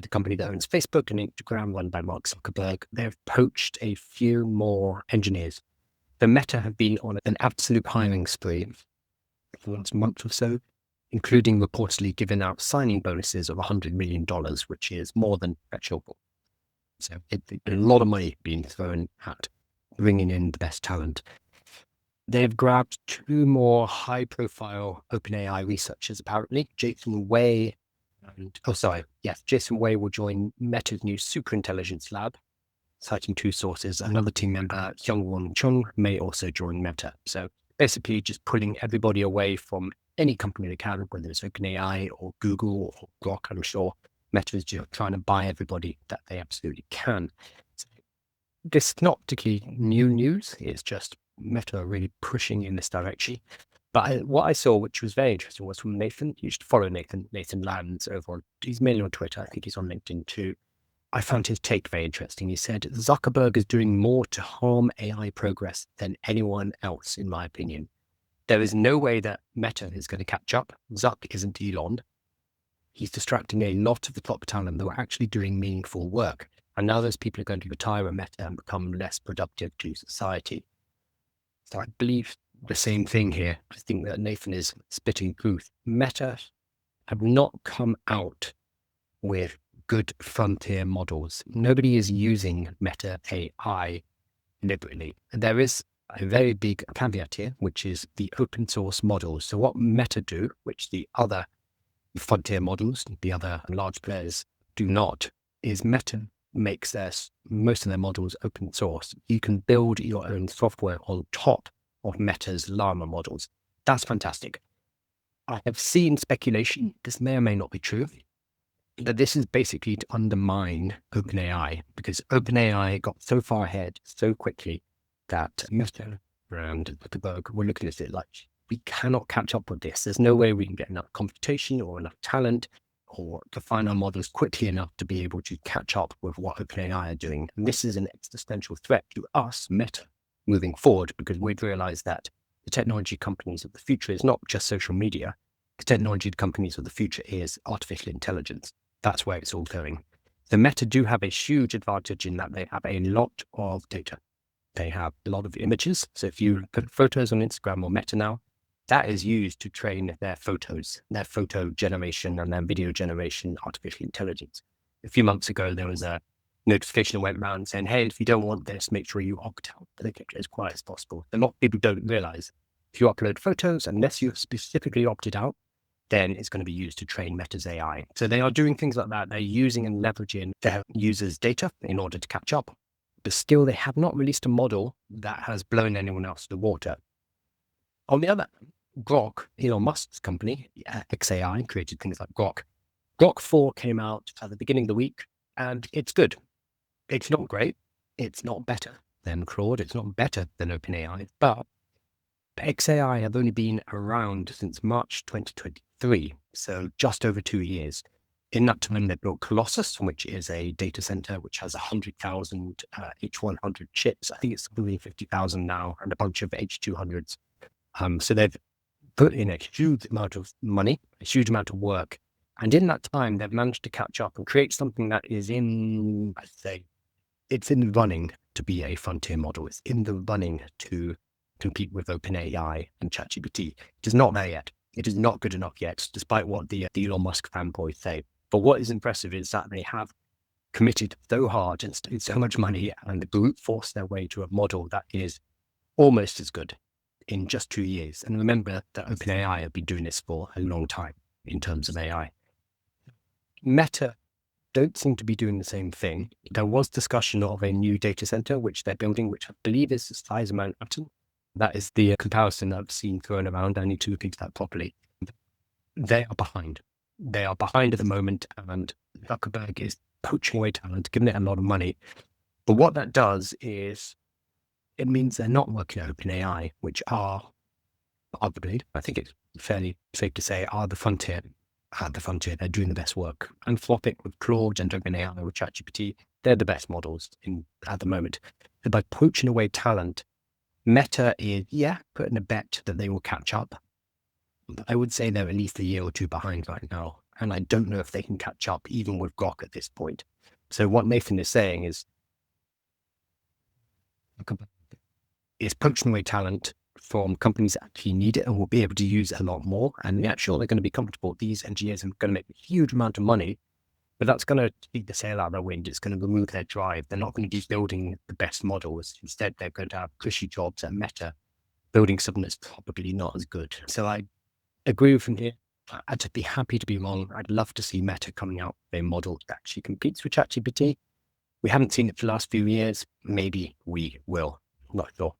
the company that owns Facebook and Instagram, run by Mark Zuckerberg, they've poached a few more engineers. The Meta have been on an absolute hiring spree for the last month or so, including reportedly giving out signing bonuses of $100 million, which is more than threshold. So it's a lot of money being thrown at bringing in the best talent. They've grabbed two more high-profile OpenAI researchers, apparently. Jason Wei will join Meta's new superintelligence lab, citing two sources. Another team member, Hyungwon Chung, may also join Meta. So basically just pulling everybody away from any company they can, whether it's OpenAI or Google or Grock. I'm sure Meta is just trying to buy everybody that they absolutely can. So this is not particularly new news. It's just Meta really pushing in this direction. But what I saw, which was very interesting, was from Nathan. You should follow Nathan Lands over on, he's mainly on Twitter. I think he's on LinkedIn too. I found his take very interesting. He said, Zuckerberg is doing more to harm AI progress than anyone else, in my opinion. There is no way that Meta is going to catch up. Zuck isn't Elon. He's distracting a lot of the top talent that were actually doing meaningful work. And now those people are going to retire at Meta and become less productive to society. So I believe the same thing here. I think that Nathan is spitting truth. Meta have not come out with good frontier models. Nobody is using Meta AI deliberately. And there is a very big caveat here, which is the open source models. So what Meta do, which the other frontier models, the other large players do not, is Meta makes most of their models open source. You can build your own software on top of Meta's Llama models. That's fantastic. I have seen speculation, this may or may not be true, that this is basically to undermine OpenAI, because OpenAI got so far ahead so quickly that Meta and Zuckerberg were looking at it like, we cannot catch up with this. There's no way we can get enough computation or enough talent or refine our models quickly enough to be able to catch up with what OpenAI are doing. And this is an existential threat to us, Meta, moving forward, because we've realized that the technology companies of the future is not just social media. The technology companies of the future is artificial intelligence. That's where it's all going. The Meta do have a huge advantage in that they have a lot of data. They have a lot of images. So if you put photos on Instagram or Meta now, that is used to train their photos, their photo generation and their video generation artificial intelligence. A few months ago, there was a notification that went around saying, hey, if you don't want this, make sure you opt out. But make it as quiet as possible. A lot of people don't realize if you upload photos, unless you've specifically opted out, then it's going to be used to train Meta's AI. So they are doing things like that. They're using and leveraging their users' data in order to catch up. But still, they have not released a model that has blown anyone else to the water. On the other hand, Grock, Elon Musk's company, XAI, created things like Grock. Grock 4 came out at the beginning of the week, and it's good. It's not great. It's not better than Claude. It's not better than OpenAI, but XAI have only been around since March 2023, so just over 2 years. In that time, they built Colossus, which is a data center which has 100,000 H100 chips. I think it's 50,000 now, and a bunch of H200s. So they've put in a huge amount of money, a huge amount of work. And in that time, they've managed to catch up and create something that is it's in the running to be a frontier model. It's in the running to compete with OpenAI and ChatGPT. It is not there yet. It is not good enough yet, despite what the Elon Musk fanboys say. But what is impressive is that they have committed so hard and spent so much money and brute force their way to a model that is almost as good in just 2 years. And remember that OpenAI have been doing this for a long time in terms of AI. Meta don't seem to be doing the same thing. There was discussion of a new data center, which they're building, which I believe is the size of Manhattan. That is the comparison I've seen thrown around. I need to look into that properly. They are behind. They are behind at the moment, and Zuckerberg is poaching away talent, giving it a lot of money. But what that does is it means they're not working at OpenAI, which are, arguably, I think it's fairly safe to say, are the frontier. At the frontier, they're doing the best work. Anthropic with Claude and OpenAI with ChatGPT, they're the best models at the moment. So by poaching away talent, Meta is, putting a bet that they will catch up. But I would say they're at least a year or two behind right now. And I don't know if they can catch up even with Grock at this point. So what Nathan is saying is poaching away talent from companies that actually need it and will be able to use it a lot more. And yeah, sure, they're going to be comfortable. These engineers are going to make a huge amount of money, but that's going to take the sail out of the wind. It's going to remove their drive. They're not going to be building the best models. Instead, they're going to have cushy jobs at Meta, building something that's probably not as good. So I agree with him here. I'd be happy to be wrong. I'd love to see Meta coming out with a model that actually competes with ChatGPT. We haven't seen it for the last few years. Maybe we will. Not sure.